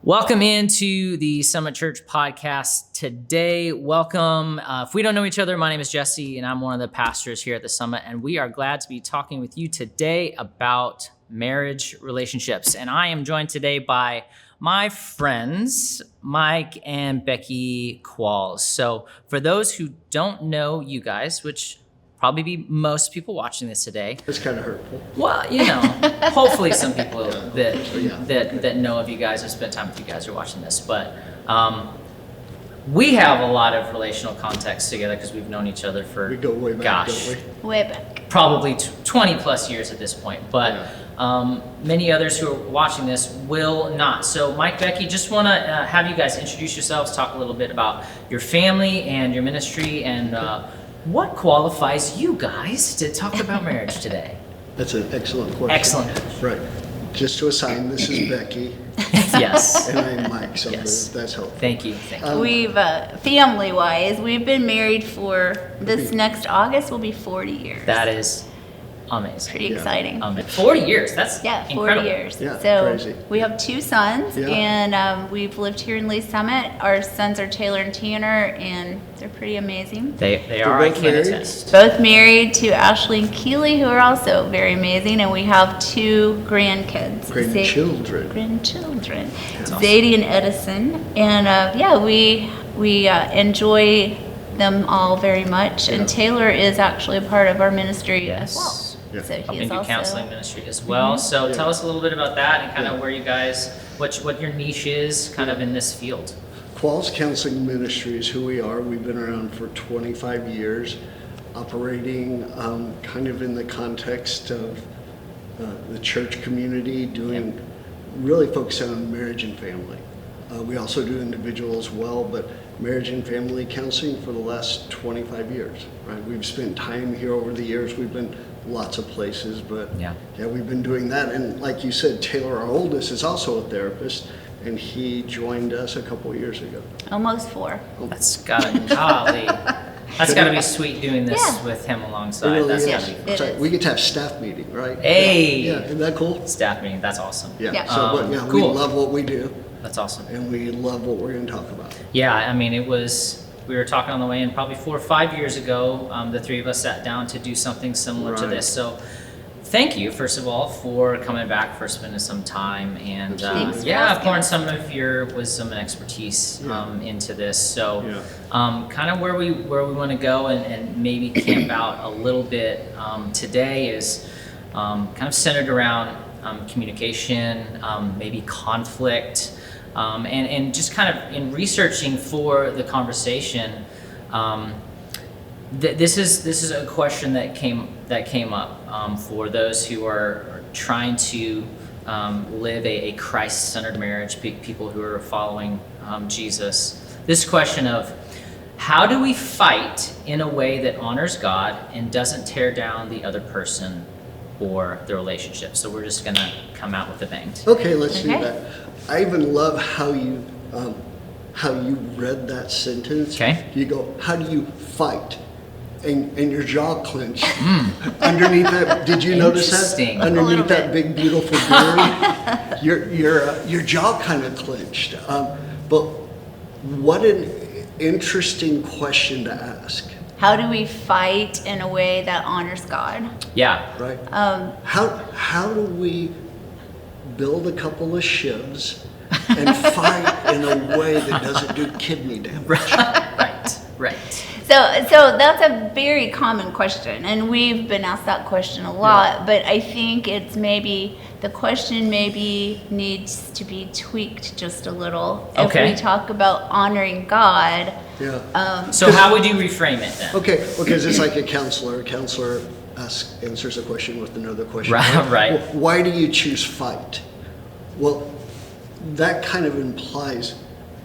Welcome into the Summit Church podcast today. Welcome. If we don't know each other, my name is Jesse, and I'm one of the pastors here at the Summit, and we are glad to be talking with you today about marriage relationships. And I am joined today by my friends, Mike and Becky Qualls. So for those who don't know you guys, which probably be most people watching this today. It's kind of hurtful. Well, hopefully some people that know of you guys or spent time with you guys are watching this. But we have a lot of relational context together because we've known each other for, we go way back, don't we? Way back. Probably 20 plus years at this point. But many others who are watching this will not. So Mike, Becky, just want to have you guys introduce yourselves, talk a little bit about your family and your ministry and what qualifies you guys to talk about marriage today? That's an excellent question. Excellent. Right. Just to assign, this is Becky. Yes. And I'm Mike, so Yes. that's helpful. Thank you. We've, family-wise, we've been married for, this next August will be 40 years. That is amazing. Pretty exciting. 40 years. That's 40 incredible. years. Yeah, So crazy. we have two sons, Yeah. and we've lived here in Lee Summit. Our sons are Taylor and Tanner, and they're pretty amazing. They are. I both can married? attest. Both married to Ashley and Keely, who are also very amazing, and we have two grandkids. Grandchildren. awesome. Zadie and Edison, and we enjoy them all very much. Yeah. And Taylor is actually a part of our ministry Yes. as well. Yeah. So Helping he's do also counseling ministry as well. So Yeah. tell us a little bit about that and kind of Yeah. where you guys, what your niche is kind of in this field. Qualls Counseling Ministry is who we are. We've been around for 25 years, operating kind of in the context of the church community, doing really focusing on marriage and family. We also do individual as well, but marriage and family counseling for the last 25 years, right? We've spent time here over the years. We've been lots of places, but Yeah. we've been doing that. And like you said, Taylor, our oldest, is also a therapist, and he joined us a couple of years ago. almost 4. That's gotta be sweet doing this Yeah. with him It alongside. really That's is. gotta be fun. It Sorry, is. we get to have staff meeting, right? Hey. Yeah, isn't that cool? Staff meeting. That's awesome. Yeah. Yeah. So, but we Cool. love what we do, That's awesome. and we love what we're going to talk about. Yeah, I mean, we were talking on the way in probably 4 or 5 years ago, the three of us sat down to do something similar to Right. this. So thank you, first of all, for coming back, for spending some time and Thanks for pouring asking. some of your wisdom and expertise into this. So Yeah. kind of where we want to go and maybe camp out a little bit today is kind of centered around communication, maybe conflict, and just kind of in researching for the conversation, this is a question that came up for those who are trying to live a Christ-centered marriage, people who are following Jesus. This question of how do we fight in a way that honors God and doesn't tear down the other person or the relationship? So we're just gonna come out with a bang. Okay, let's do Okay. that. I even love how you read that sentence. Okay. You go, how do you fight? And your jaw clenched. Underneath that, did you notice that? Interesting. A little Underneath that bit. big, beautiful beard, your jaw kind of clenched. But what an interesting question to ask, How do we fight in a way that honors God? Yeah. right? How do we build a couple of shivs and fight in a way that doesn't do kidney damage? Right. So that's a very common question, and we've been asked that question a lot, but I think it's the question needs to be tweaked just a little. Okay. If we talk about honoring God, Yeah. So how would you reframe it then? Okay, because it's like a counselor. A counselor answers a question with another question. Right. Well, why do you choose fight? Well, that kind of implies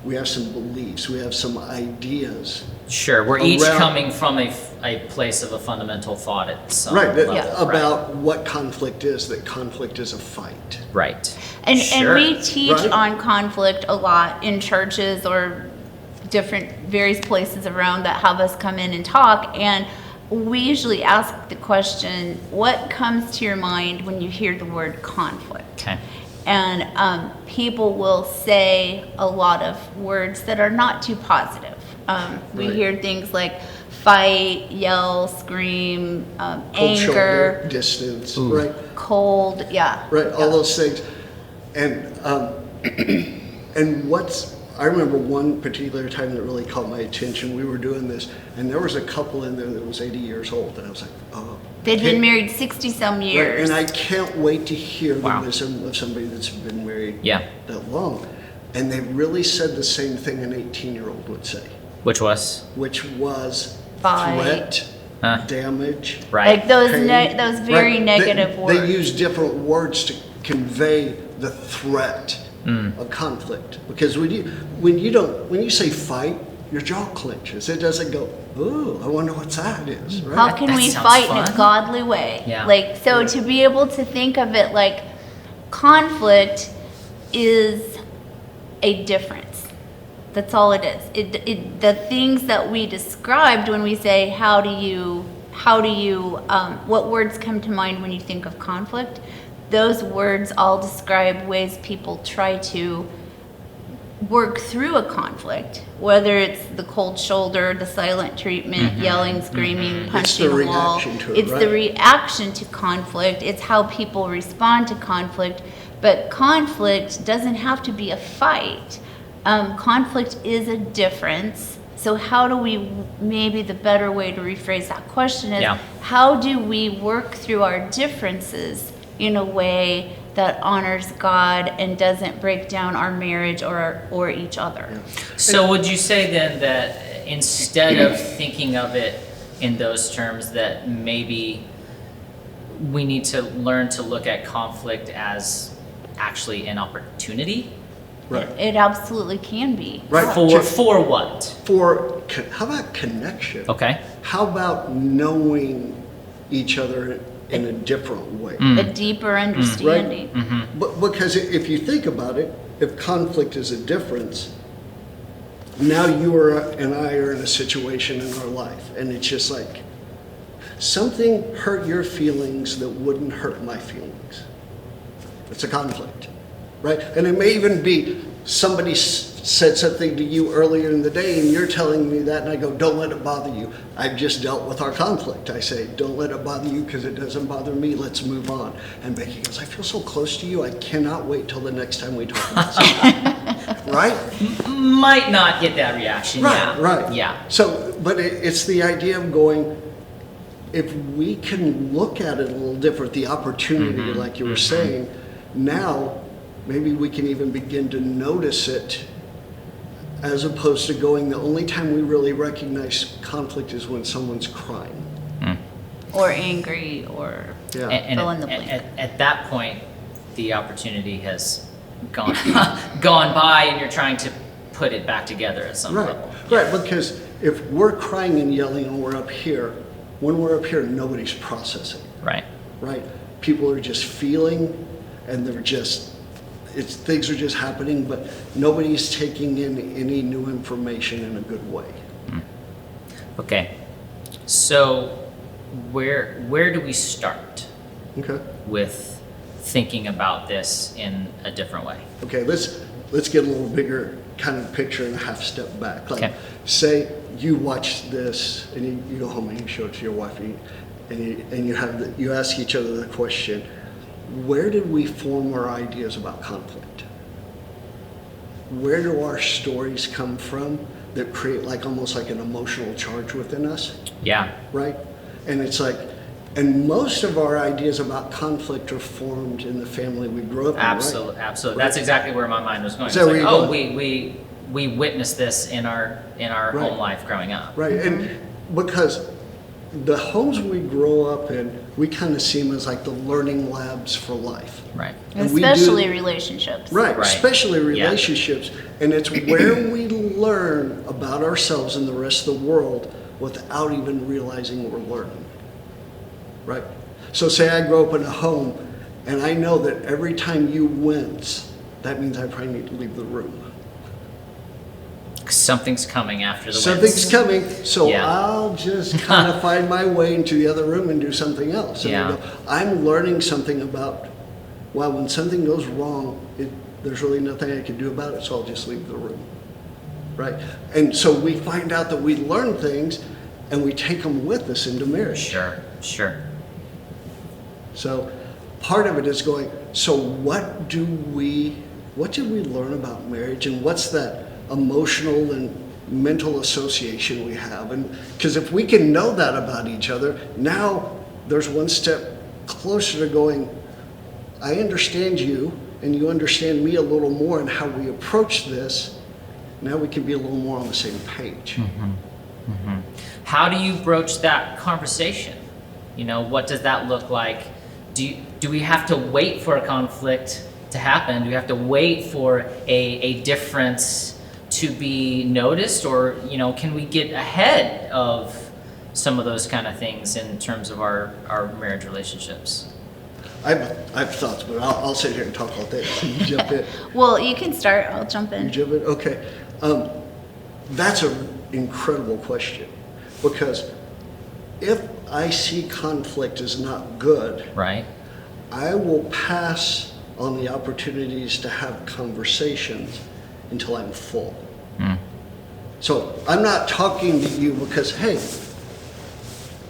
we have some beliefs, we have some ideas. Sure, we're each Around- coming from a place of a fundamental thought at some Right, level. Yeah. about what conflict is, that conflict is a fight. Right. and Sure. we teach Right. on conflict a lot in churches or different various places around that have us come in and talk, and we usually ask the question, what comes to your mind when you hear the word conflict? Okay. And people will say a lot of words that are not too positive. We Right. hear things like fight, yell, scream, Cold anger, shoulder, distance, right? cold, yeah. Right, yeah. all those things. And and I remember one particular time that really caught my attention. We were doing this, and there was a couple in there that was 80 years old, and I was like, oh. They'd been can't- married 60-some Right, years. and I can't wait to hear Wow. the wisdom of somebody that's been married Yeah. that long. And they really said the same thing an 18-year-old would say, Which was which was Fight. threat, Huh. damage, right. Like those pain. those very Right. negative words. They use different words to convey the threat of conflict. Because when you say fight, your jaw clenches. It doesn't go, ooh, I wonder what that is, right? How can That we sounds fight in fun. a godly way? Yeah. Like, so to be able to think of it like conflict is a difference. That's all it is. The things that we described when we say, what words come to mind when you think of conflict? Those words all describe ways people try to work through a conflict, whether it's the cold shoulder, the silent treatment, yelling, screaming, punching the a wall. reaction to it, It's the right? reaction to conflict. It's how people respond to conflict. But conflict doesn't have to be a fight. Conflict is a difference. So how do we, maybe the better way to rephrase that question is, Yeah. how do we work through our differences in a way that honors God and doesn't break down our marriage or each other? So would you say then that instead of thinking of it in those terms, that maybe we need to learn to look at conflict as actually an opportunity? Right. It absolutely can be. Right. For what? How about connection? Okay. How about knowing each other in a different way? A deeper understanding. But because if you think about it, if conflict is a difference, now and I are in a situation in our life, and it's just like something hurt your feelings that wouldn't hurt my feelings. It's a conflict, right? And it may even be somebody said something to you earlier in the day, and you're telling me that, and I go, don't let it bother you. I've just dealt with our conflict. I say, don't let it bother you because it doesn't bother me. Let's move on. And Becky goes, I feel so close to you. I cannot wait till the next time we talk about something. Right? Might not get that reaction. Yeah. Right. Yeah. So, but it's the idea of going, if we can look at it a little different, the opportunity, like you were saying, now maybe we can even begin to notice it, as opposed to going, the only time we really recognize conflict is when someone's crying. Or angry or Yeah. And fill in the blank. at that point, the opportunity has gone gone by, and you're trying to put it back together at some Right, level. right, because if we're crying and yelling and we're up here, when we're up here, nobody's processing, Right. right? People are just feeling, and things are just happening, but nobody's taking in any new information in a good way. Okay. So where do we start Okay. with thinking about this in a different way? Okay, let's get a little bigger kind of picture and a half step back. Like, Okay. say you watch this and you go home and you show it to your wife, and you ask each other the question, where did we form our ideas about conflict? Where do our stories come from that create almost like an emotional charge within us, Yeah. right? And it's like, and most of our ideas about conflict are formed in the family we grew up in, Absolutely. right? Absolutely. That's exactly where my mind was going. Is It's that where like, you're oh, going? we witnessed this in our Right. home life growing up. Right, and because the homes we grow up in, we kind of see them as like the learning labs for life. Right. And we do- Especially relationships. Right, Right. especially Yeah. relationships. And it's where we learn about ourselves and the rest of the world without even realizing we're learning. Right? So say I grow up in a home and I know that every time you wince, that means I probably need to leave the room. Something's coming after the Something's wins. coming, so Yeah. I'll just kind of find my way into the other room and do something else. And I Yeah. go, I'm learning something about well, when something goes wrong, there's really nothing I can do about it, so I'll just leave the room, right? And so we find out that we learn things and we take them with us into marriage. Sure. So part of it is going, so what did we learn about marriage, and what's that emotional and mental association we have? And because if we can know that about each other, now there's one step closer to going, I understand you and you understand me a little more, and how we approach this. Now we can be a little more on the same page. How do you broach that conversation? What does that look like? Do we have to wait for a conflict to happen? Do we have to wait for a difference to be noticed, or can we get ahead of some of those kind of things in terms of our marriage relationships? I have thoughts, but I'll sit here and talk all day. You jump in. Well, you can start. I'll jump in. You jump in? Okay. That's an incredible question, because if I see conflict as not good, right, I will pass on the opportunities to have conversations until I'm full. So I'm not talking to you because, hey,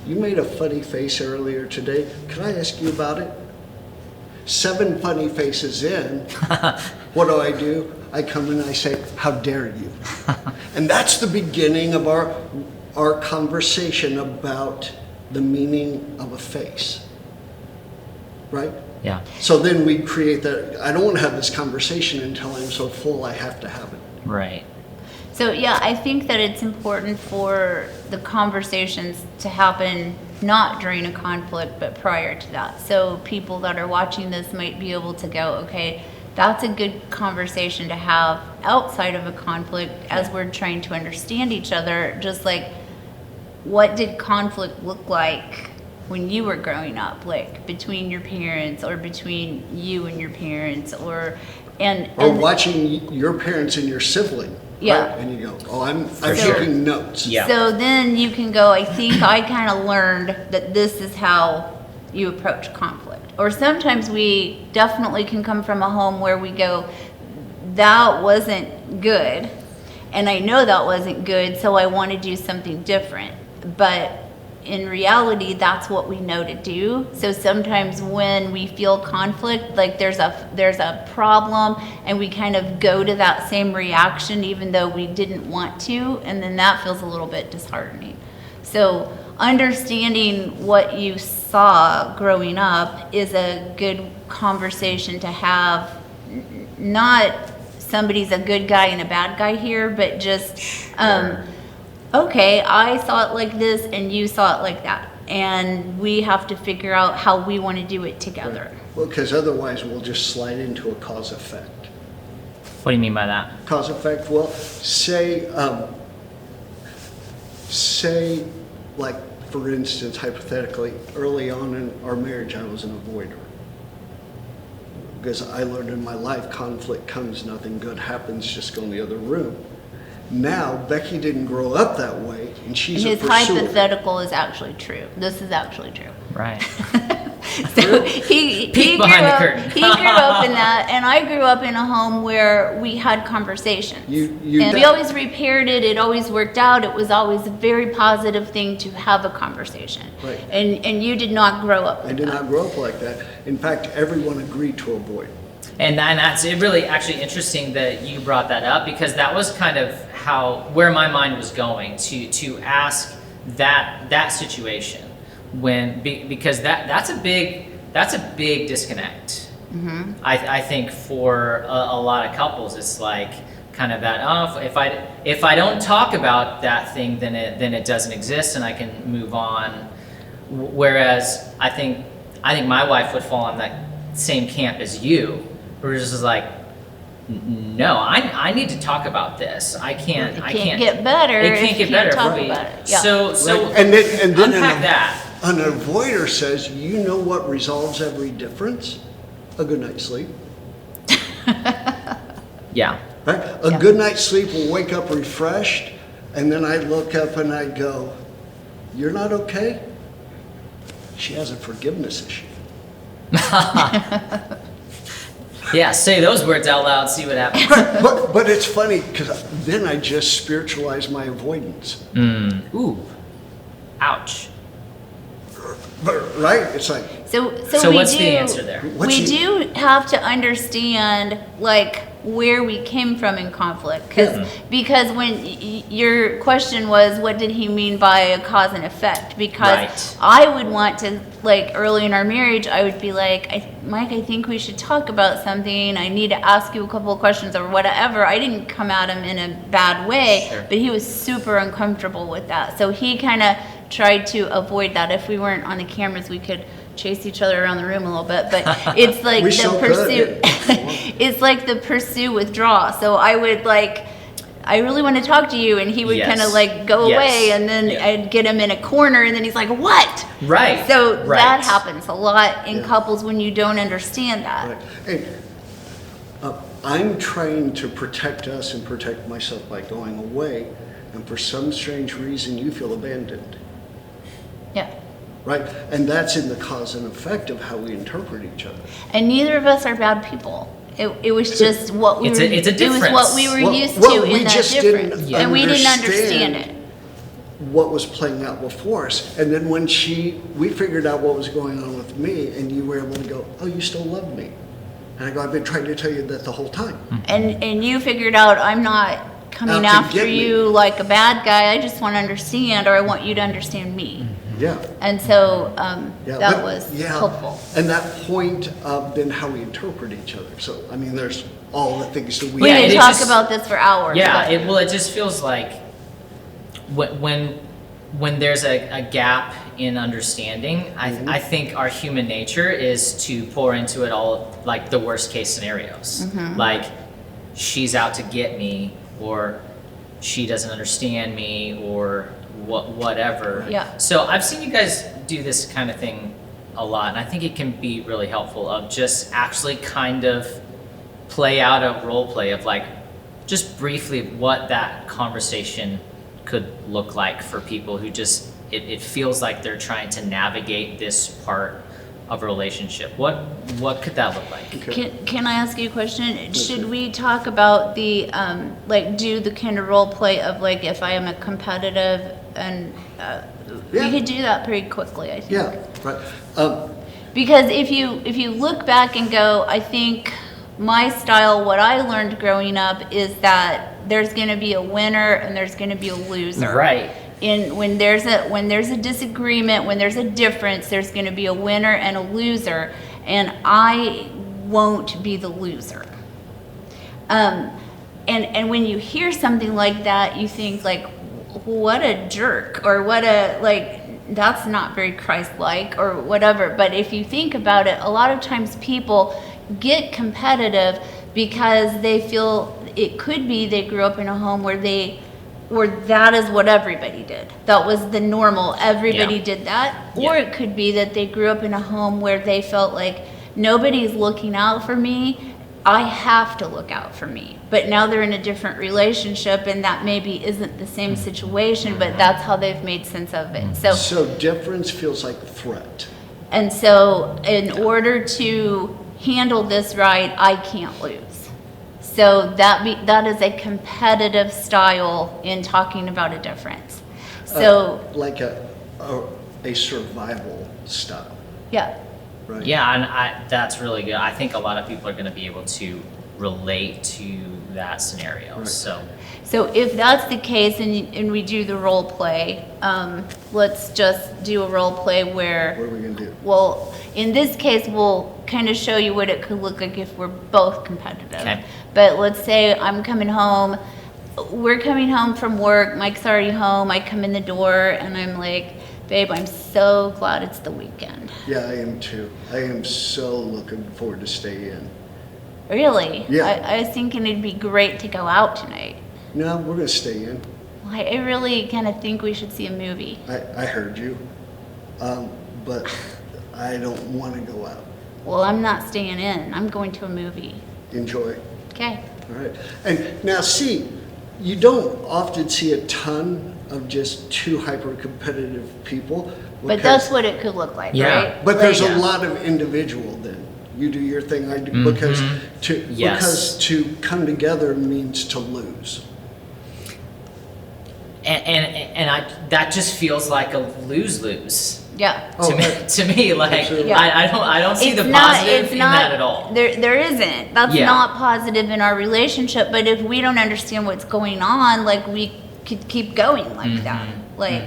you made a funny face earlier today. Can I ask you about it? 7 funny faces in, what do? I come and I say, how dare you? And that's the beginning of our conversation about the meaning of a face, right? Yeah. So then we create that. I don't want to have this conversation until I'm so full I have to have it. Right. So yeah, I think that it's important for the conversations to happen not during a conflict, but prior to that. So people that are watching this might be able to go, okay, that's a good conversation to have outside of a conflict as we're trying to understand each other. Just like, what did conflict look like when you were growing up, like between your parents or between you and your parents, or watching your parents and your sibling. Yeah. Right? And you go, oh, I'm taking notes. Yeah. So then you can go, I think I kind of learned that this is how you approach conflict. Or sometimes we definitely can come from a home where we go, that wasn't good, and I know that wasn't good, so I want to do something different. But in reality, that's what we know to do. So sometimes when we feel conflict, like there's a problem, and we kind of go to that same reaction even though we didn't want to, and then that feels a little bit disheartening. So understanding what you saw growing up is a good conversation to have. Not somebody's a good guy and a bad guy here, but just okay, I saw it like this and you saw it like that, and we have to figure out how we want to do it together. Right. Well, because otherwise we'll just slide into a cause effect. What do you mean by that? Cause effect. Well, say like, for instance, hypothetically, early on in our marriage, I was an avoider. Because I learned in my life, conflict comes, nothing good happens, just go in the other room. Now, Becky didn't grow up that way, and she's His a pursuer. hypothetical is actually true. This is actually true. Right. So he Peek grew behind the up, curtain. he grew up in that, and I grew up in a home where we had conversations. You and we always repaired it. It always worked out. It was always a very positive thing to have a conversation. Right. And you did not grow up like I did that. not grow up like that. In fact, everyone agreed to avoid. And that's it. Really, actually interesting that you brought that up, because that was kind of where my mind was going to ask that situation because that's a big disconnect. Mm-hmm. I think for a lot of couples, it's like kind of that, oh, if I don't talk about that thing, then it doesn't exist and I can move on. Whereas I think my wife would fall in that same camp as you. We're just like, no, I need to talk about this. I can't get better. It can't get better. Talk Right? about it. Yeah. So Right. and then unpack that. An avoider says, you know what resolves every difference? A good night's sleep. Yeah. Right? A good night's sleep will wake up refreshed, and then I look up and I go, you're not okay? She has a forgiveness issue. Yeah, say those words out loud, see what happens. But it's funny because then I just spiritualize my avoidance. Ooh, ouch. But, right? It's like, So what's the answer there? We do have to understand like where we came from in conflict, because when your question was, what did he mean by a cause and effect? Because Right. I would want to, like, early in our marriage, I would be like, Mike, I think we should talk about something. I need to ask you a couple of questions or whatever. I didn't come at him in a bad way, Sure. but he was super uncomfortable with that. So he kind of tried to avoid that. If we weren't on the cameras, we could chase each other around the room a little bit, but it's like We the still pursuit. could. It's like the pursue withdraw. So I would like, I really want to talk to you, and he would Yes. kind of like go Yes. away, and then Yeah. I'd get him in a corner, and then he's like, "What?" Right. So Right. that happens a lot in Yeah. couples when you don't understand that. right. Hey, I'm trying to protect us and protect myself by going away, and for some strange reason, you feel abandoned. Yeah. Right? And that's in the cause and effect of how we interpret each other. And neither of us are bad people. It was just what we It's were. a It was difference. what we were Well- used well, to we in that just difference, didn't and we didn't understand understand it. What was playing out before us. And then when we figured out what was going on with me, and you were able to go, oh, you still love me. And I go, I've been trying to tell you that the whole time. And you figured out I'm not coming Out to after get me. you like a bad guy. I just want to understand, or I want you to understand me. Yeah. And so Yeah, that but- was yeah. helpful. And that point of then how we interpret each other. So, I mean, there's all the things that We Yeah, could it talk just- about this for hours. Yeah, but- it just feels like when there's a gap in understanding, I think our human nature is to pour into it all like the worst case scenarios. Like she's out to get me, or she doesn't understand me, or whatever. Yeah. So I've seen you guys do this kind of thing a lot, and I think it can be really helpful of just actually kind of play out a role play of like just briefly what that conversation could look like for people who just it feels like they're trying to navigate this part of a relationship. What could that look like? Okay. Can I ask you a question? Should we talk about the like do the kind of role play of like if I am a competitive and Yeah. we could do that pretty quickly, I think. Yeah, right. Because if you look back and go, I think my style, what I learned growing up is that there's going to be a winner and there's going to be a loser. Right. When there's a disagreement, when there's a difference, there's going to be a winner and a loser, and I won't be the loser. And when you hear something like that, you think like, what a jerk, or what a like. That's not very Christ-like or whatever. But if you think about it, a lot of times people get competitive because they feel it could be they grew up in a home where that is what everybody did. That was the normal. Everybody Yeah. did that. Or Yeah. it could be that they grew up in a home where they felt like nobody's looking out for me. I have to look out for me. But now they're in a different relationship, and that maybe isn't the same situation, but that's how they've made sense of it. So difference feels like a threat. And so in order to handle this right, I can't lose. So that is a competitive style in talking about a difference. So Like a survival style, yeah. right? Yeah, and that's really good. I think a lot of people are going to be able to relate to that scenario. Right. So if that's the case and we do the role play, let's just do a role play where, What are we going to do? well, in this case, we'll kind of show you what it could look like if we're both competitive. Okay. But let's say I'm coming home, we're coming home from work, Mike's already home, I come in the door and I'm like, babe, I'm so glad it's the weekend. Yeah, I am too. I am so looking forward to stay in. Really? Yeah. I was thinking it'd be great to go out tonight. No, we're going to stay in. Well, I really kind of think we should see a movie. I heard you. But I don't want to go out. Well, I'm not staying in. I'm going to a movie. Enjoy. Okay. All right. And now see, you don't often see a ton of just two hyper-competitive people. But that's what it could look like, Yeah. right? But there's Like, a lot of individual then. You do your thing, I do, because Yes. to come together means to lose. And that just feels like a lose-lose. Yeah. To me, like Absolutely. I don't see the positive in that at all. There isn't. That's not positive in our relationship. But if we don't understand what's going on, like we could keep going like that. Like,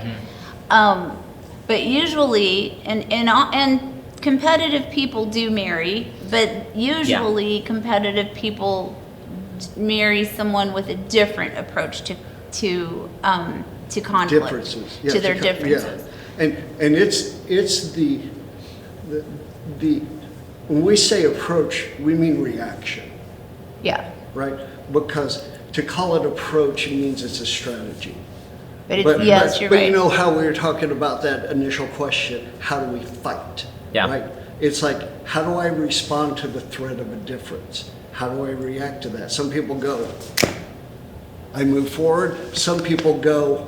but usually, and competitive people do marry, but usually competitive people marry someone with a different approach to conflict, Differences. Yeah, to their differences. Yeah. And it's the when we say approach, we mean reaction, Yeah. right? Because to call it approach means it's a strategy. But it's, yes, you're but right. you know how we were talking about that initial question, how do we fight? Yeah. Right? It's like, how do I respond to the threat of a difference? How do I react to that? Some people go, I move forward. Some people go,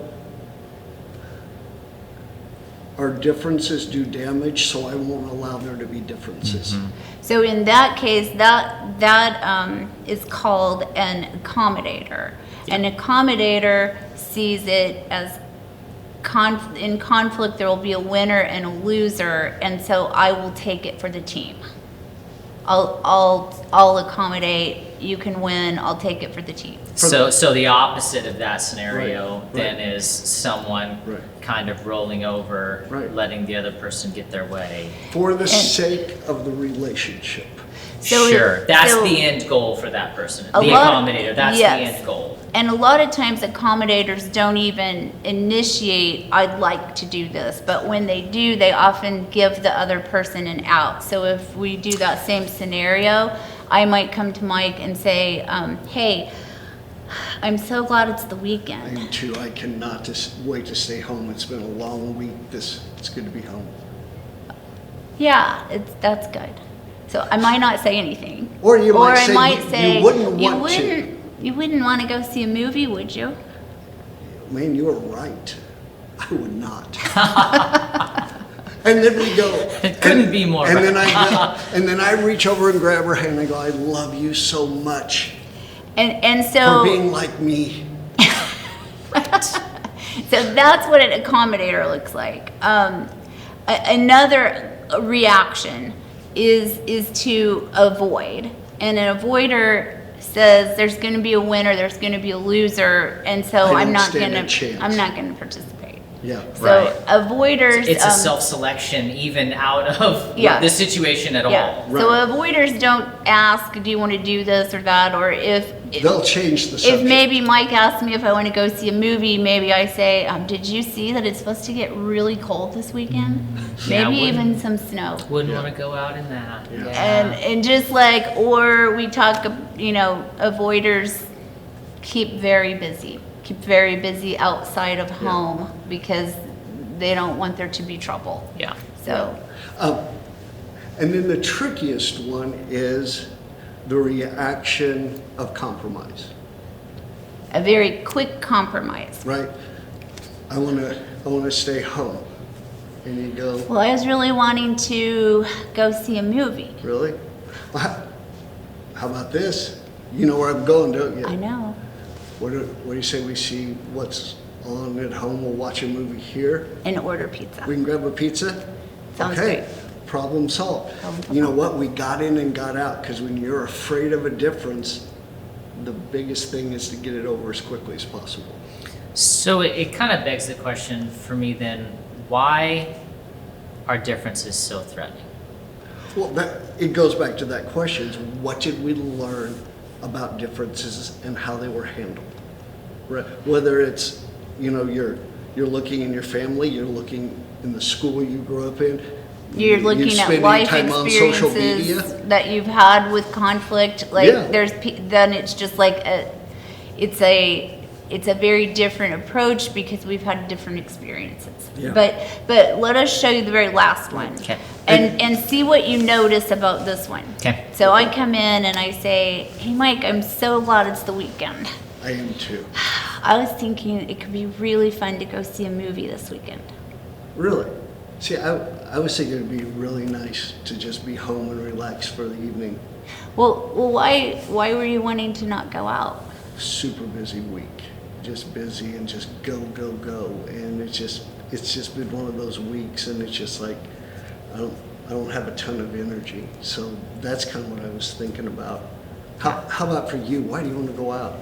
our differences do damage, so I won't allow there to be differences. So in that case, that is called an accommodator. An accommodator sees it as in conflict there will be a winner and a loser, and so I will take it for the team. I'll accommodate. You can win. I'll take it for the team. So the opposite of that scenario Right. then is someone Right. kind of rolling over, Right. letting the other person get their way. For the sake of the relationship. So Sure, that's so the end goal for that person. a The lot- accommodator, that's yes. the end goal. And a lot of times accommodators don't even initiate, I'd like to do this, but when they do, they often give the other person an out. So if we do that same scenario, I might come to Mike and say, hey, I'm so glad it's the I weekend. am too. I cannot just wait to stay home. It's been a long week. It's good to be home. Yeah, that's good. So I might not say anything. Or you might I say might you say, wouldn't want to. You wouldn't want to go see a movie, would you? Man, you are right. I would not. And then we go. It couldn't be more And right. then I go, and then I reach over and grab her hand and I go, I love you so much And for so being like me. So that's what an accommodator looks like. Another reaction is to avoid, and an avoider says there's going to be a winner, there's going to be a loser, and so I I'm don't not stand going a chance. I'm not going to participate. Yeah. So Right. avoiders, It's a self-selection even out of Yeah. the situation at yeah. all. So Right. avoiders don't ask, do you want to do this or that, or if They'll change the subject. If maybe Mike asks me if I want to go see a movie, maybe I say, did you see that it's supposed to get really cold this weekend? Yeah, Maybe wouldn't- even some snow. Wouldn't Yeah. want to go out in that. Yeah. And just like, or we talk, avoiders keep very busy outside of home because they don't want there to be trouble. Yeah. So, And then the trickiest one is the reaction of compromise, a very quick compromise. right? I want to stay home. And you go, Well, I was really wanting to go see a movie. really? Well, how about this? You know where I'm going, don't you? I know. What do you say we see what's on at home? We'll watch a movie here. And order pizza. We can grab a pizza? Sounds Okay, great. problem solved. Problem You know solved. what? We got in and got out because when you're afraid of a difference, the biggest thing is to get it over as quickly as possible. So it kind of begs the question for me then, why are differences so threatening? Well, it goes back to that question: is what did we learn about differences and how they were handled? Right? Whether it's you're looking in your family, you're looking in the school you grew up in. You're looking at spending life time on social experiences media. that you've had with conflict. Like Yeah. then it's just like it's a very different approach because we've had different experiences. Yeah. But let us show you the very last one. Okay. And see what you notice about this one. Okay. So I come in and I say, hey Mike, I'm so glad it's the weekend. I am too. I was thinking it could be really fun to go see a movie this weekend. Really? See, I was thinking it'd be really nice to just be home and relax for the evening. Well, why were you wanting to not go out? Super busy week, just busy and just go, and it's just been one of those weeks, and it's just like I don't have a ton of energy, so that's kind of what I was thinking about. How about for you? Why do you want to go out?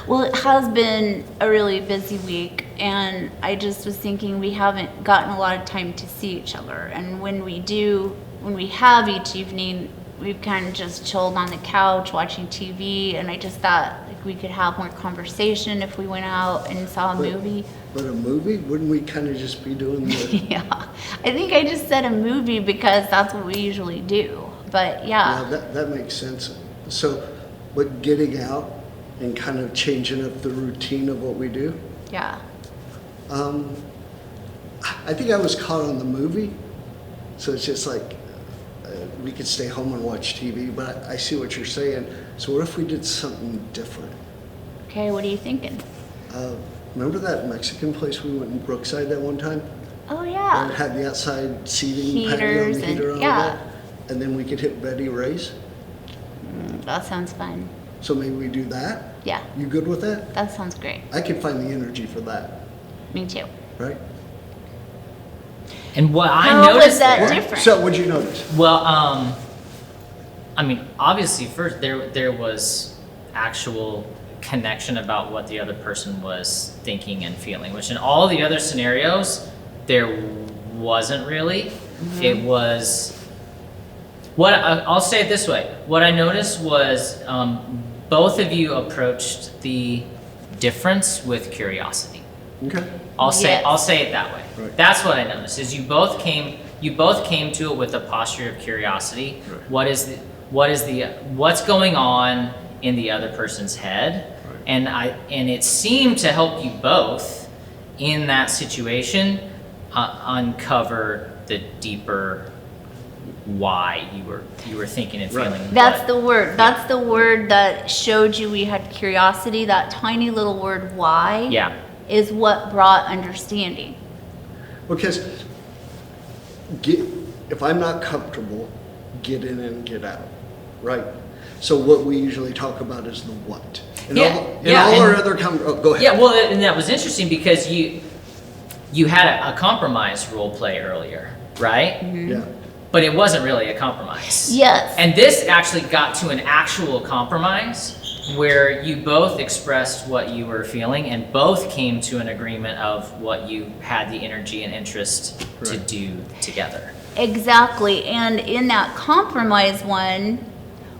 Well, it has been a really busy week, and I just was thinking we haven't gotten a lot of time to see each other. And when we have each evening, we've kind of just chilled on the couch watching TV, and I just thought like we could have more conversation if we went out and saw a movie. But a movie? Wouldn't we kind of just be doing the... Yeah, I think I just said a movie because that's what we usually do. But yeah. Yeah, that makes sense. So, but getting out and kind of changing up the routine of what we do. Yeah. I think I was caught on the movie, so it's just like we could stay home and watch TV, but I see what you're saying. So what if we did something different? Okay, what are you thinking? Remember that Mexican place we went in Brookside that one time? Oh yeah. And it had the outside seating Heaters patio and heater and and all yeah. that? And then we could hit Betty Ray's? That sounds fun. So maybe we do that? Yeah, You good with that? that sounds great. I could find the energy for that, Me too. right? And what I How noticed was that there- different? So what'd you notice? Well, I mean, obviously, first there was actual connection about what the other person was thinking and feeling, which in all the other scenarios there wasn't really. Mm-hmm. It was what I'll say it this way. What I noticed was both of you approached the difference with curiosity. Okay. I'll say Yes. it that way. Right. That's what I noticed is you both came to it with a posture of curiosity. Right. What's going on in the other person's head? Right. And it seemed to help you both in that situation uncover the deeper why you were thinking and Right. feeling. That's what- the word. That's the word that showed you we had curiosity. That tiny little word why Yeah. is what brought understanding. Because if I'm not comfortable, get in and get out, right? So what we usually talk about is the what. In Yeah, all yeah, our and- other go ahead. Yeah, well, and that was interesting because you had a compromise role play earlier, right? Yeah. But it wasn't really a compromise. Yes. And this actually got to an actual compromise where you both expressed what you were feeling and both came to an agreement of what you had the energy and interest to Right. do together. Exactly. And in that compromise one,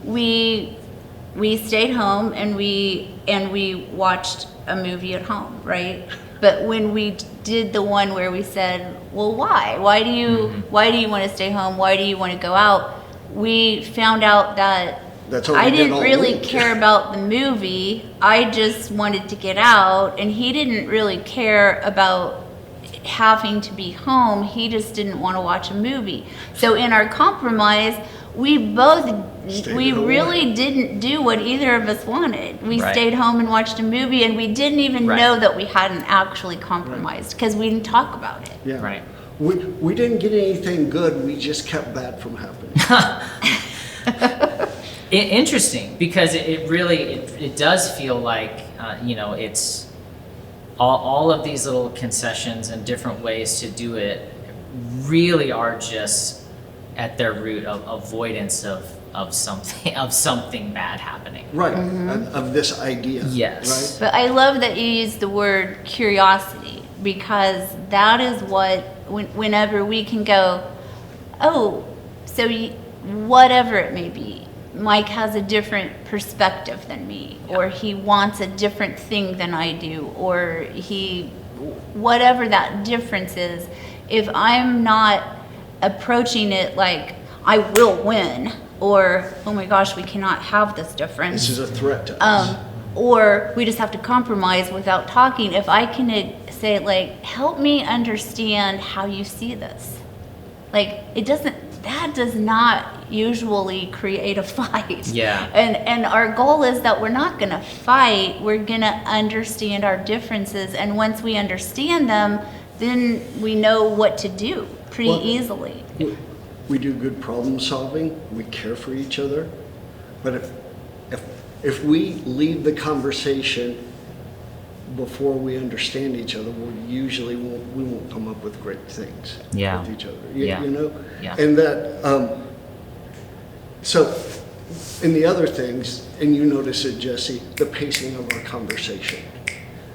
we stayed home and we watched a movie at home, right? But when we did the one where we said, well, why? Why do you want to stay home? Why do you want to go out? We found out that That's what I we did didn't all really week. care about the movie. I just wanted to get out, and he didn't really care about having to be home. He just didn't want to watch a movie. So in our compromise, we Stayed really home. didn't do what either of us wanted. We Right. stayed home and watched a movie, and we didn't even Right. know that we hadn't actually compromised because we didn't talk about it. Yeah. Right. We didn't get anything good. We just kept bad from happening. Interesting, because it really does feel like it's all of these little concessions and different ways to do it really are just at their root of avoidance of something bad happening. Right. Of this idea. Yes. But I love that you use the word curiosity, because that is what, whenever we can go, oh, so whatever it may be, Mike has a different perspective than me, or he wants a different thing than I do, or whatever that difference is, if I'm not approaching it like I will win, or oh my gosh, we cannot have this difference. This is a threat to us. Or we just have to compromise without talking. If I can say, like, help me understand how you see this. Like, that does not usually create a fight. Yeah. And our goal is that we're not gonna fight, we're gonna understand our differences. And once we understand them, then we know what to do pretty Well, easily. We do good problem solving, we care for each other, but if we leave the conversation before we understand each other, we won't come up with great things Yeah. with each other. Yeah. You know? Yeah. And that, so, and the other things, and you notice it, Jesse, the pacing of our conversation.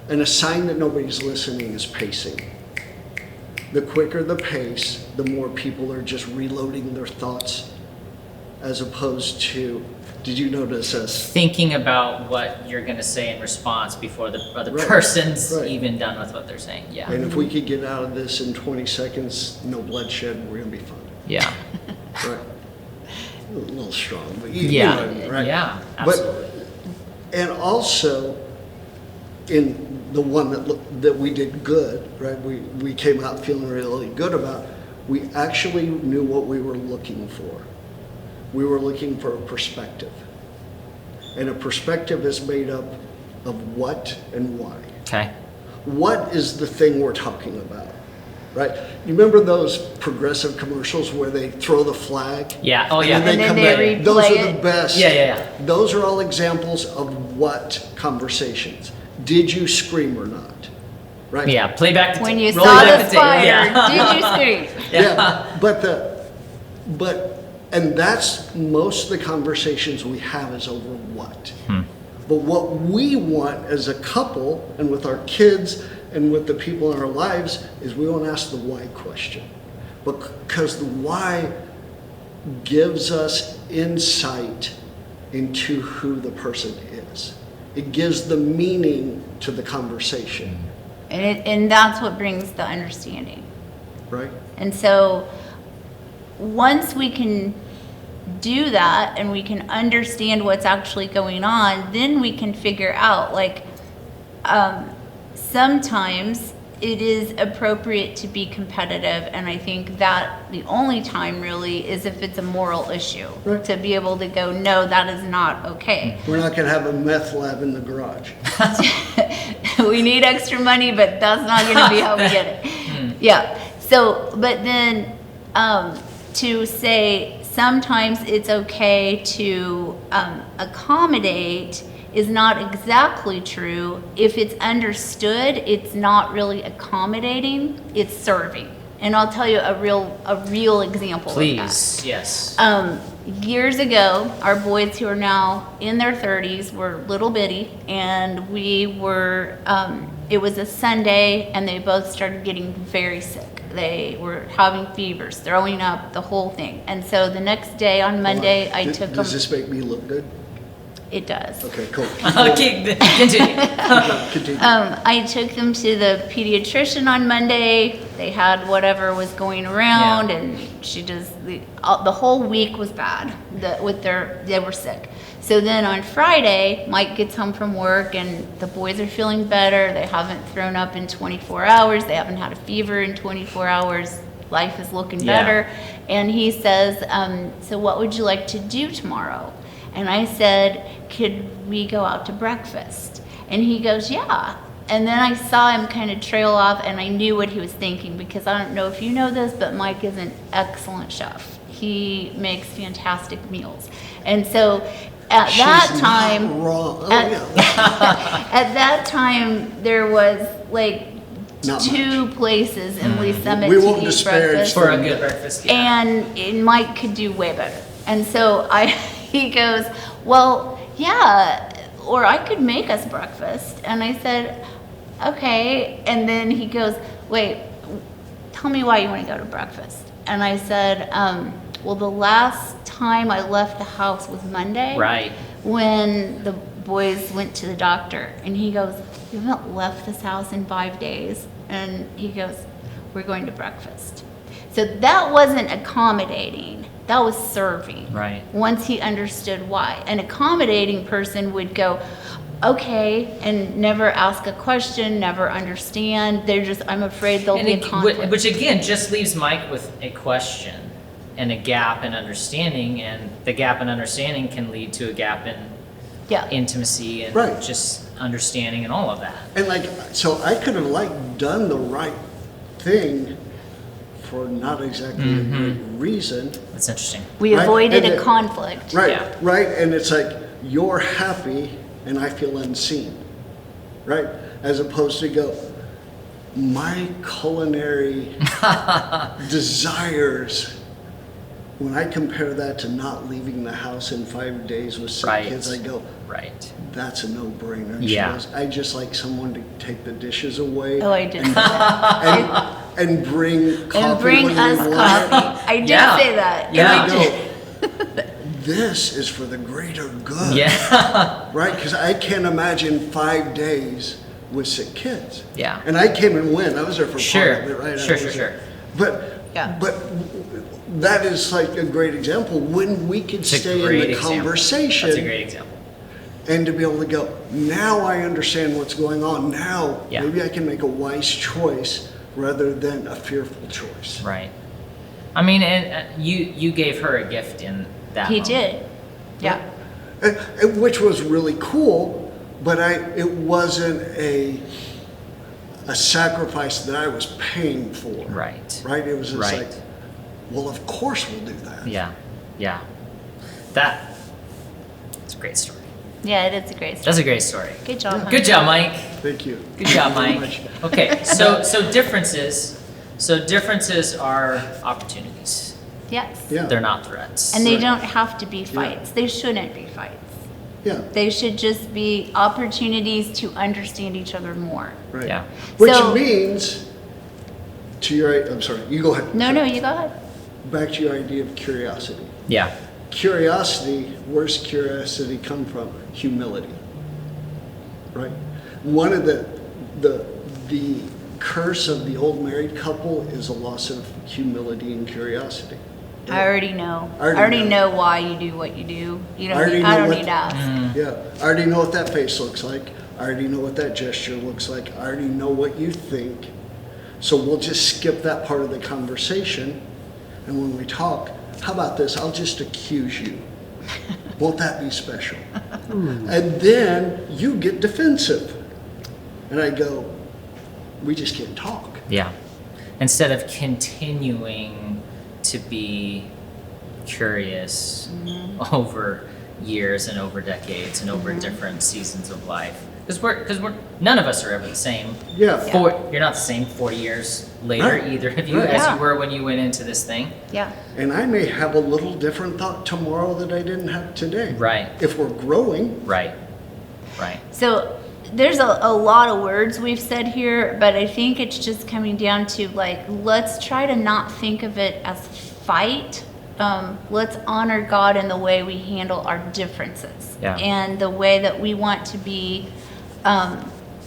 And a sign that nobody's listening is pacing. The quicker the pace, the more people are just reloading their thoughts, as opposed to, did you notice us? Thinking about what you're going to say in response before the other Right, person's right. even done with what they're saying. Yeah. And if we could get out of this in 20 seconds, no bloodshed, we're gonna be fine. Yeah. Right. A little strong, but Yeah. know what I mean, right? Yeah, absolutely. But, and also, in the one that we did good, right? We came out feeling really good about. We actually knew what we were looking for. We were looking for a perspective, and a perspective is made up of what and why. Okay. What is the thing we're talking about, right? You remember those progressive commercials where they throw the flag? Yeah. Oh, yeah. And then And they then come they back. Those replay are the it. best. Yeah. Those are all examples of what conversations. Did you scream or not? Right? Yeah. Play back the When you roll saw back the tape. spider, Yeah. did you scream? Yeah. And that's most of the conversations we have is over what. But what we want as a couple and with our kids and with the people in our lives is we want to ask the why question. Because the why gives us insight into who the person is. It gives the meaning to the conversation, And that's what brings the understanding. right? And so once we can do that and we can understand what's actually going on, then we can figure out, like, sometimes it is appropriate to be competitive, and I think that the only time really is if it's a moral issue. Right. To be able to go, no, that is not okay. We're not going to have a meth lab in the garage. We need extra money, but that's not going to be how we get it. Yeah. So, but then to say sometimes it's okay to accommodate is not exactly true. If it's understood, it's not really accommodating, it's serving. And I'll tell you a real example of that. Please. Yes. Years ago, our boys who are now in their 30s were little bitty, and we were, it was a Sunday, and they both started getting very sick. They were having fevers, throwing up, the whole thing. And so the next day on Monday, I took them. Does this make me look good? It does. Okay, cool. Okay. Continue. Continue. I took them to the pediatrician on Monday. They had whatever was going around, Yeah. and she just the whole week was bad. They were sick. So then on Friday, Mike gets home from work, and the boys are feeling better. They haven't thrown up in 24 hours. They haven't had a fever in 24 hours. Life is looking Yeah. better. And he says, "So what would you like to do tomorrow?" And I said, "Could we go out to breakfast?" And he goes, "Yeah." And then I saw him kind of trail off, and I knew what he was thinking, because I don't know if you know this, but Mike is an excellent chef. He makes fantastic meals. And so at that She's time, not wrong. Oh, at- yeah. at that time, there was like Not two places in Lee Summit We to won't eat disparage breakfast. For a good breakfast. Yeah. And Mike could do way better. And so he goes, "Well, yeah, or I could make us breakfast." And I said, "Okay." And then he goes, "Wait, tell me why you want to go to breakfast." And I said, "Well, the last time I left the house was Monday." Right. When the boys went to the doctor. And he goes, "You haven't left this house in 5 days." And he goes, "We're going to breakfast." So that wasn't accommodating. That was serving. Right. Once he understood why. An accommodating person would go, "Okay," and never ask a question, never understand. They're just, "I'm afraid there'll be a conflict." Which again just leaves Mike with a question and a gap in understanding, and the gap in understanding can lead to a gap in Yeah. intimacy and Right. just understanding and all of that. And like, so I could have done the right thing for not exactly a great reason. That's interesting. We Right? avoided And a conflict. Right, Yeah. right, and it's like, you're happy and I feel unseen, right? As opposed to go, my culinary desires, when I compare that to not leaving the house in 5 days with sick Right. kids, I go, Right. that's a no-brainer. And Yeah. she goes, I just like someone to take the dishes away. Oh, I did say that. And bring coffee. And bring when we us want it. coffee. I did Yeah. say that. Yeah. And I go, this is for the greater good. Yeah. Right? Because I can't imagine 5 days with sick kids. Yeah. And I came and went. I was there for Sure. part of it, right? Sure, I was sure, there. sure. Yeah. But that is like a great example when we could It's a stay great in the example. conversation That's a great example. and to be able to go, now I understand what's going on. Now Yeah. maybe I can make a wise choice rather than a fearful choice. Right. I mean, and you gave her a gift in that He moment. did. Yeah. Which was really cool, but it wasn't a sacrifice that I was paying for. Right. Right? It was just Right. like, well, of course we'll do that. Yeah. Yeah. It's a great story. Yeah, it is a great story. That's a great story. Good job. honey. Good job, Mike. Thank you. Good job, Thank you Mike. very much. Okay, so differences. So differences are opportunities. Yes. Yeah. They're not threats. And they Right. don't have to be fights. They shouldn't be fights. Yeah. They should just be opportunities to understand each other more. Right. Yeah. Which So- means, to your, I'm sorry, you go ahead. No, you go ahead. Back to your idea of curiosity. Yeah. Curiosity, where's curiosity come from? Humility. Right? One of the curse of the old married couple is a loss of humility and curiosity. I already know. I already I already know. know why you do what you do. You I don't. already Need, I know don't what- need to ask. Yeah, I already know what that face looks like. I already know what that gesture looks like. I already know what you think. So we'll just skip that part of the conversation. And when we talk, how about this? I'll just accuse you. Won't that be special? And then you get defensive. And I go, we just can't talk. Yeah. Instead of continuing to be curious over years and over decades and over different seasons of life. Because we're none of us are ever the same. Yeah. You're not the same 40 years later, Right. either of you, Right. as Yeah. you were when you went into this thing. Yeah. And I may have a little different thought tomorrow that I didn't have today. Right. If we're growing. Right. Right. So there's a lot of words we've said here, but I think it's just coming down to like, let's try to not think of it as fight. Let's honor God in the way we handle our differences Yeah. and the way that we want to be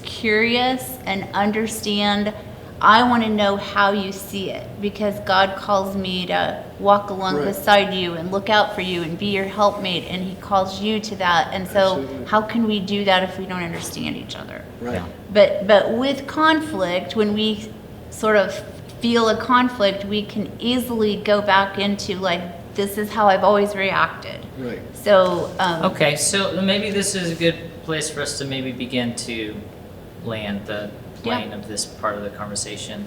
curious and understand. I want to know how you see it because God calls me to walk along Right. beside you and look out for you and be your helpmate, and He calls you to that. And so, Absolutely. how can we do that if we don't understand each other? Right. Yeah. But with conflict, when we sort of feel a conflict, we can easily go back into like, this is how I've always reacted. Right. So Okay, so maybe this is a good place for us to maybe begin to land the Yeah. plane of this part of the conversation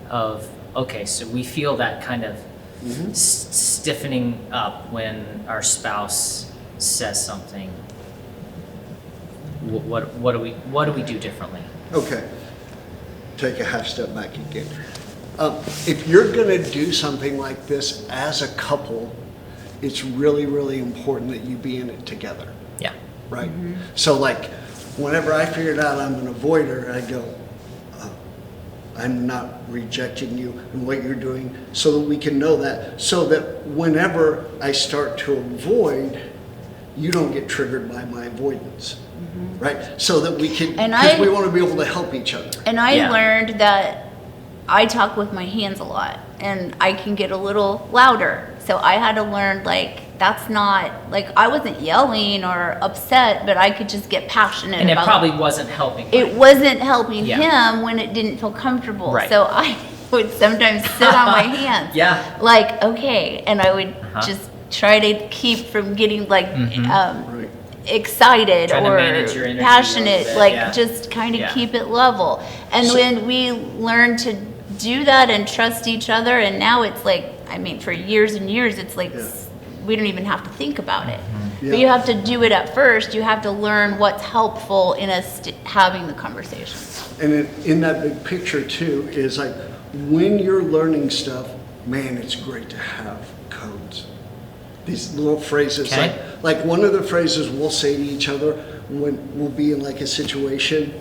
of, okay, so we feel that kind of stiffening up when our spouse says something. What do we do differently? Okay. Take a half step back again. If you're going to do something like this as a couple, it's really, really important that you be in it together, Yeah. right? So like, whenever I figured out I'm an avoider, I go, I'm not rejecting you and what you're doing, so that we can know that, so that whenever I start to avoid, you don't get triggered by my avoidance, right? So that we can, And because I- we want to be able to help each other. And I Yeah. learned that I talk with my hands a lot and I can get a little louder. So I had to learn, like, that's not, like, I wasn't yelling or upset, but I could just get passionate And it about probably wasn't helping. it wasn't helping Yeah. him when it didn't feel comfortable. Right. So I would sometimes sit on my hands. Yeah. Like, okay. And I would Uh-huh. just try to keep from getting like Right. excited Trying to or manage your energy a passionate, little bit, like yeah. just kind of Yeah. keep it level. And So- when we learn to do that and trust each other. And now it's like, I mean, for years and years, it's like we don't even have to think about it. But you have to do it at first. You have to learn what's helpful in us having the conversation. And in that big picture too is like when you're learning stuff, man, it's great to have codes. These little phrases, like one of the phrases we'll say to each other when we'll be in like a situation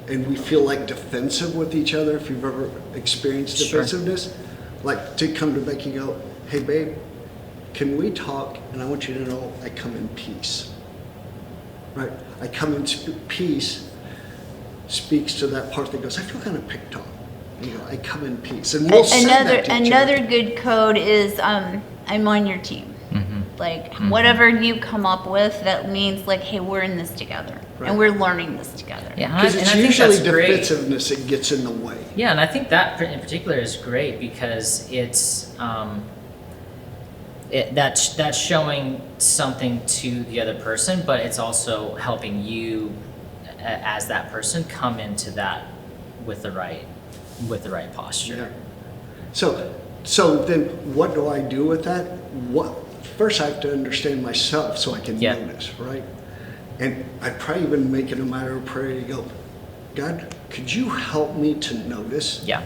and we feel like defensive with each other. If you've ever experienced defensiveness, like to come to Becky and go, hey babe, can we talk? And I want you to know I come in peace, right? I come in peace speaks to that part that goes, I feel kind of picked on. You know, I come in peace. And we'll say that to each other. Another good code is I'm on your team. Like whatever you come up with, that means like, hey, we're in this together and we're learning this together. Yeah, because it's usually defensive that gets in the way. Yeah, and I think that in particular is great because it's that's showing something to the other person, but it's also helping you as that person come into that with the right posture. Yeah. So then what do I do with that? First I have to understand myself so I can notice, right? And I probably even make it a matter of prayer to go, God, could you help me to notice? Yeah.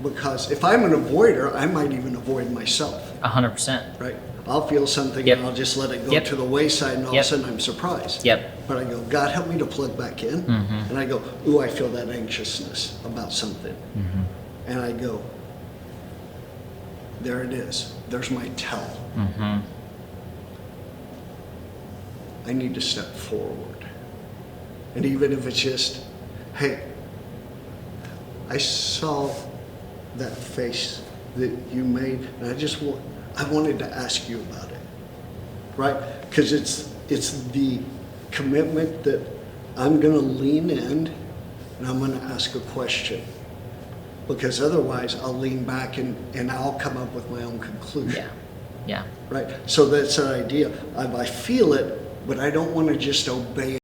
Because if I'm an avoider, I might even avoid myself. 100%. Right? I'll feel something and I'll just let it go to the wayside and all of a sudden I'm surprised. But I go, God, help me to plug back in. And I go, ooh, I feel that anxiousness about something. And I go, there it is. There's my tell. I need to step forward. And even if it's just, hey, I saw that face that you made, and I wanted to ask you about it, right? Because it's the commitment that I'm going to lean in and I'm going to ask a question. Because otherwise I'll lean back and I'll come up with my own conclusion. Yeah. Right? So that's an idea. I feel it, but I don't want to just obey